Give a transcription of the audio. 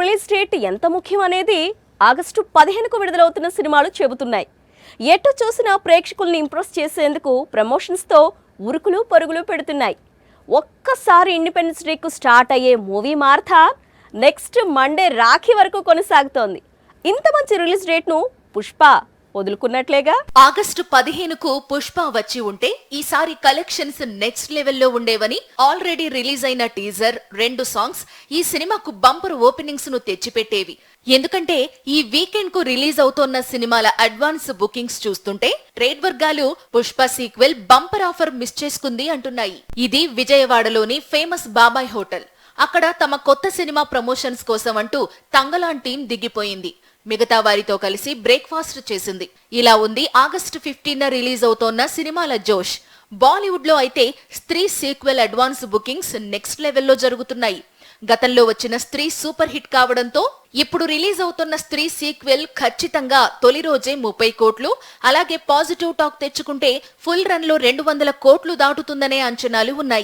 Release date ఎంత ముఖ్యం అనేది ఆగస్టు 15కు విడుదలవుతున్న సినిమాలు చెబుతున్నాయి. ఎటు చూసినా ప్రేక్షకుల్ని ఇంప్రెస్ చేసేందుకు ప్రమోషన్స్తో ఉరుకులు పరుగులు పెడుతున్నాయి. ఒక్కసారి ఇండిపెండెన్స్ డేకు స్టార్ట్ అయ్యే మూవీ మారథా నెక్స్ట్ మండే రాఖీ వరకు కొనసాగుతోంది. ఇంత మంచి రిలీజ్ డేట్ను పుష్ప వదులుకున్నట్లేగా. ఆగస్టు 15కు పుష్ప వచ్చి ఉంటే ఈసారి కలెక్షన్స్ నెక్స్ట్ లెవెల్లో ఉండేవని ఆల్రెడీ రిలీజ్ అయిన టీజర్, 2 సాంగ్స్ ఈ సినిమాకు బంపర్ ఓపెనింగ్స్ ను తెచ్చిపెట్టేవి. ఎందుకంటే ఈ వీకెండ్ కు రిలీజ్ అవుతోన్న సినిమాల అడ్వాన్స్ బుకింగ్స్ చూస్తుంటే ట్రేడ్ వర్గాలు Pushpa sequel bumper offer miss చేసుకుంది అంటున్నాయి. ఇది విజయవాడలోని ఫేమస్ బాబాయ్ హోటల్. అక్కడ తమ కొత్త సినిమా ప్రమోషన్స్ కోసం అంటూ తంగలాన్ టీం దిగిపోయింది. మిగతా వారితో కలిసి బ్రేక్ఫాస్ట్ చేసింది. ఇలా ఉంది ఆగస్టు 15న రిలీజ్ అవుతోన్న సినిమాల జోష్. బాలీవుడ్ లో అయితే స్త్రీ సీక్వెల్ అడ్వాన్స్ బుకింగ్స్ నెక్స్ట్ లెవెల్లో జరుగుతున్నాయి. గతంలో వచ్చిన స్త్రీ సూపర్ హిట్ కావడంతో ఇప్పుడు రిలీజ్ అవుతున్న స్త్రీ సీక్వెల్ ఖచ్చితంగా తొలి రోజే 30 కోట్లు, అలాగే పాజిటివ్ టాక్ తెచ్చుకుంటే ఫుల్ రన్ లో 200 కోట్లు దాటుతుందనే అంచనాలు ఉన్నాయి.